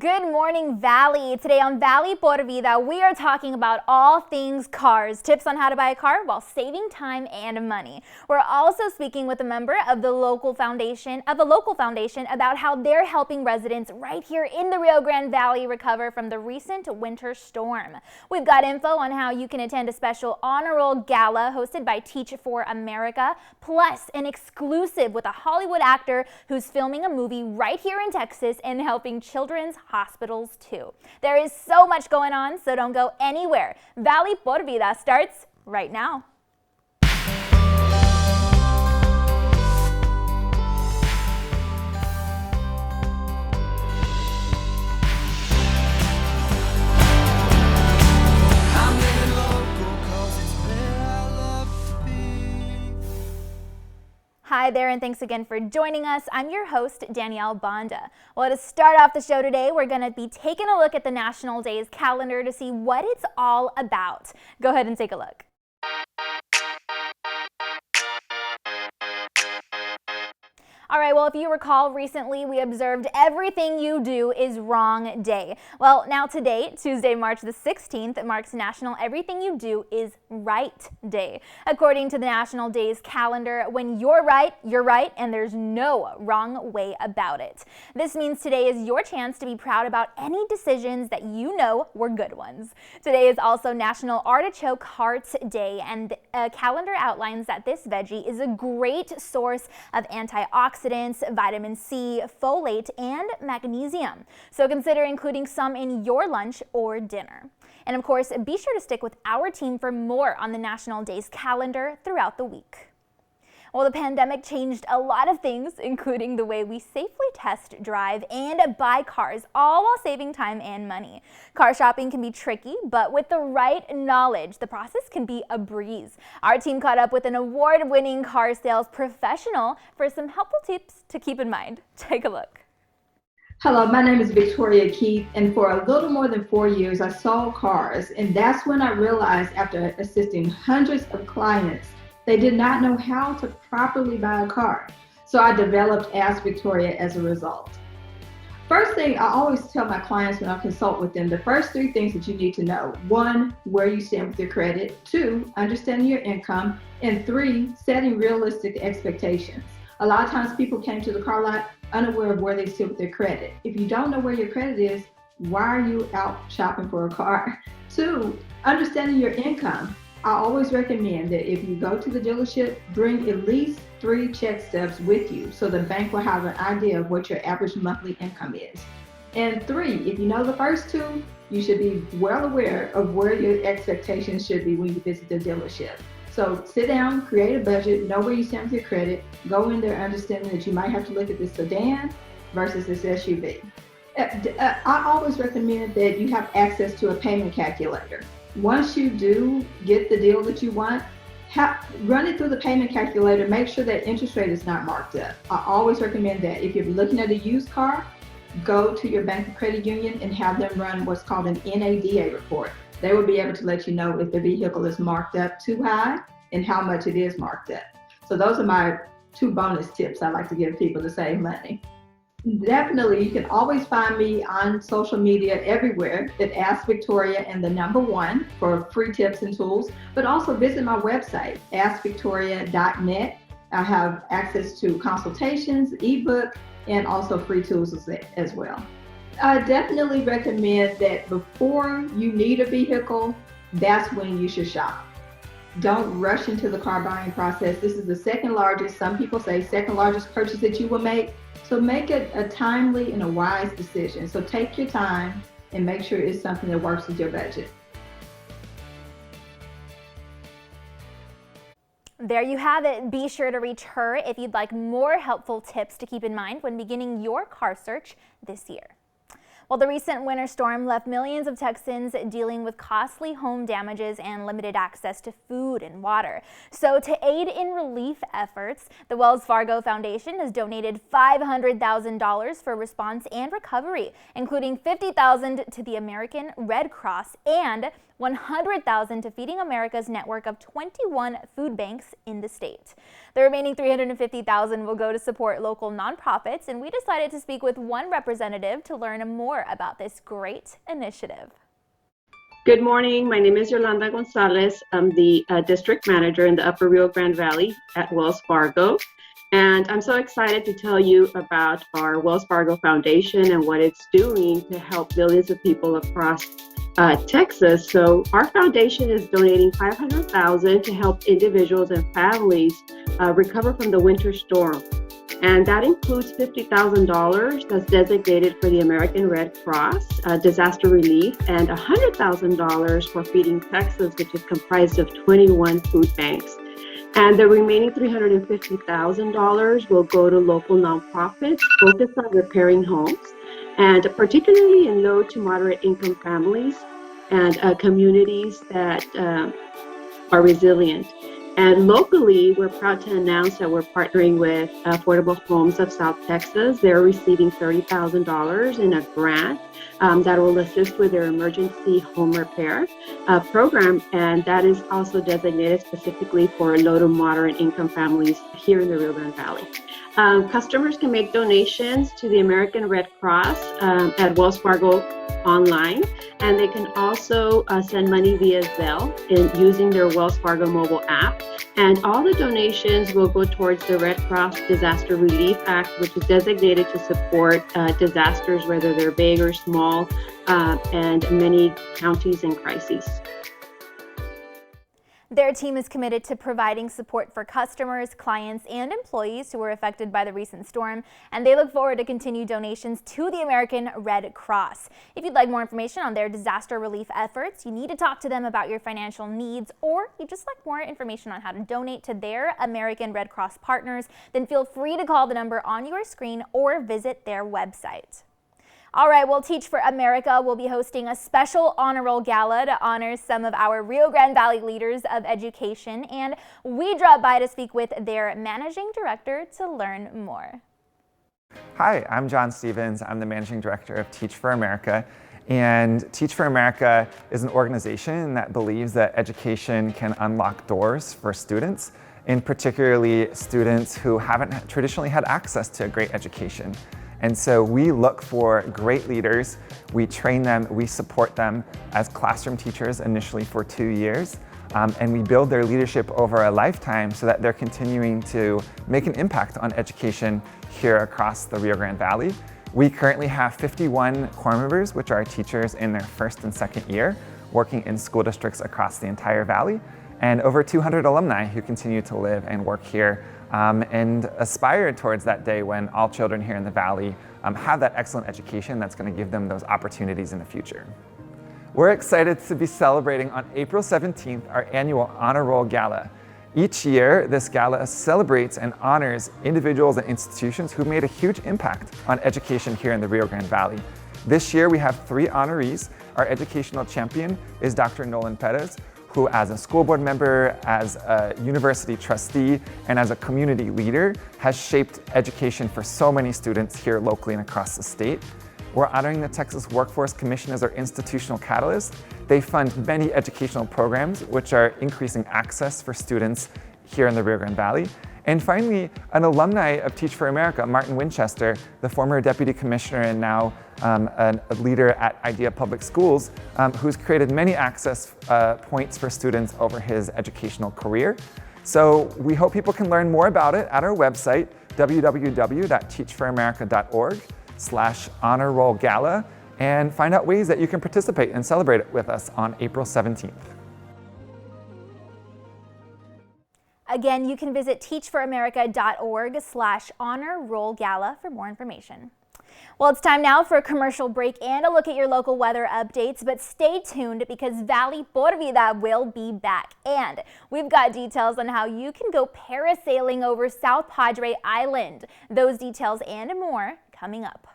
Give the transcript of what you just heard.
Good morning, Valley. Today on Valley por Vida, we are talking about all things cars, tips on how to buy a car while saving time and money. We're also speaking with a member of the local foundation about how they're helping residents right here in the Rio Grande Valley recover from the recent winter storm. We've got info on how you can attend a special honor roll gala hosted by Teach for America, plus an exclusive with a Hollywood actor who's filming a movie right here in Texas and helping children's hospitals too. There is so much going on, so don't go anywhere. Valley por Vida starts right now. Hi there, and thanks again for joining us. I'm your host, Danielle Banda. Well, to start off the show today, we're going to be taking a look at the National Days calendar to see what it's all about. Go ahead and take a look. All right, well, if you recall, recently we observed Everything You Do Is Wrong Day. Well, now today, Tuesday, March the 16th, marks National Everything You Do Is Right Day. According to the National Days calendar, when you're right, and there's no wrong way about it. This means today is your chance to be proud about any decisions that you know were good ones. Today is also National Artichoke Heart Day, and the calendar outlines that this veggie is a great source of antioxidants, vitamin C, folate, and magnesium. So consider including some in your lunch or dinner. And of course, be sure to stick with our team for more on the National Days calendar throughout the week. Well, the pandemic changed a lot of things, including the way we safely test drive and buy cars, all while saving time and money. Car shopping can be tricky, but with the right knowledge, the process can be a breeze. Our team caught up with an award-winning car sales professional for some helpful tips to keep in mind. Take a look. Hello, my name is Victoria Keith, and for a little more than 4 years, I sold cars, and that's when I realized, after assisting hundreds of clients, they did not know how to properly buy a car. So I developed Ask Victoria as a result. First thing, I always tell my clients when I consult with them, the first 3 things that you need to know. 1, where you stand with your credit. 2, understanding your income. And 3, setting realistic expectations. A lot of times people came to the car lot unaware of where they sit with their credit. If you don't know where your credit is, why are you out shopping for a car? 2, understanding your income. I always recommend that if you go to the dealership, bring at least 3 check stubs with you so the bank will have an idea of what your average monthly income is. And 3, if you know the first 2, you should be well aware of where your expectations should be when you visit the dealership. So sit down, create a budget, know where you stand with your credit, go in there understanding that you might have to look at this sedan versus this SUV. I always recommend that you have access to a payment calculator. Once you do get the deal that you want, run it through the payment calculator. Make sure that interest rate is not marked up. I always recommend that. If you're looking at a used car, go to your bank or credit union and have them run what's called an NADA report. They will be able to let you know if the vehicle is marked up too high and how much it is marked up. So those are my 2 bonus tips I like to give people to save money. Definitely, you can always find me on social media everywhere at Ask Victoria and the number 1 for free tips and tools, but also visit my website, askvictoria.net. I have access to consultations, ebook, and also free tools as well. I definitely recommend that before you need a vehicle, that's when you should shop. Don't rush into the car buying process. This is the second largest, some people say second largest purchase that you will make. So make it a timely and a wise decision. So take your time and make sure it's something that works with your budget. There you have it. Be sure to reach her if you'd like more helpful tips to keep in mind when beginning your car search this year. Well, the recent winter storm left millions of Texans dealing with costly home damages and limited access to food and water. So to aid in relief efforts, the Wells Fargo Foundation has donated $500,000 for response and recovery, including $50,000 to the American Red Cross and $100,000 to Feeding America's network of 21 food banks in the state. The remaining $350,000 will go to support local nonprofits, and we decided to speak with one representative to learn more about this great initiative. Good morning. My name is Olanda Gonzalez. I'm the district manager in the Upper Rio Grande Valley at Wells Fargo. And I'm so excited to tell you about our Wells Fargo Foundation and what it's doing to help millions of people across Texas. So our foundation is donating $500,000 to help individuals and families recover from the winter storm. And that includes $50,000 that's designated for the American Red Cross, disaster relief, and $100,000 for Feeding Texas, which is comprised of 21 food banks. And the remaining $350,000 will go to local nonprofits focused on repairing homes, and particularly in low to moderate income families and communities that are resilient. And locally, we're proud to announce that we're partnering with Affordable Homes of South Texas. They're receiving $30,000 in a grant that will assist with their emergency home repair program. And that is also designated specifically for low to moderate income families here in the Rio Grande Valley. Customers can make donations to the American Red Cross at Wells Fargo online, and they can also send money via Zelle using their Wells Fargo mobile app. And all the donations will go towards the Red Cross Disaster Relief Act, which is designated to support disasters, whether they're big or small, and many counties in crises. Their team is committed to providing support for customers, clients, and employees who were affected by the recent storm, and they look forward to continued donations to the American Red Cross. If you'd like more information on their disaster relief efforts, you need to talk to them about your financial needs, or you just like more information on how to donate to their American Red Cross partners, then feel free to call the number on your screen or visit their website. All right, well, Teach for America will be hosting a special honor roll gala to honor some of our Rio Grande Valley leaders of education, and we dropped by to speak with their managing director to learn more. Hi, I'm John Stevens. I'm the managing director of Teach for America, and Teach for America is an organization that believes that education can unlock doors for students, and particularly students who haven't traditionally had access to a great education. And so we look for great leaders, we train them, we support them as classroom teachers initially for 2 years, and we build their leadership over a lifetime so that they're continuing to make an impact on education here across the Rio Grande Valley. We currently have 51 core members, which are teachers in their first and second year, working in school districts across the entire valley, and over 200 alumni who continue to live and work here and aspire towards that day when all children here in the Valley have that excellent education that's going to give them those opportunities in the future. We're excited to be celebrating on April 17th our annual Honor Roll Gala. Each year, this gala celebrates and honors individuals and institutions who made a huge impact on education here in the Rio Grande Valley. This year, we have 3 honorees. Our educational champion is Dr. Nolan Perez, who as a school board member, as a university trustee, and as a community leader has shaped education for so many students here locally and across the state. We're honoring the Texas Workforce Commission as our institutional catalyst. They fund many educational programs which are increasing access for students here in the Rio Grande Valley. And finally, an alumni of Teach for America, Martin Winchester, the former deputy commissioner and now a leader at Idea Public Schools, who's created many access points for students over his educational career. So we hope people can learn more about it at our website, www.teachforamerica.org/honor roll gala, and find out ways that you can participate and celebrate it with us on April 17th. Again, you can visit teachforamerica.org/honor roll gala for more information. Well, it's time now for a commercial break and a look at your local weather updates, but stay tuned because Valley por Vida will be back. And we've got details on how you can go parasailing over South Padre Island. Those details and more coming up.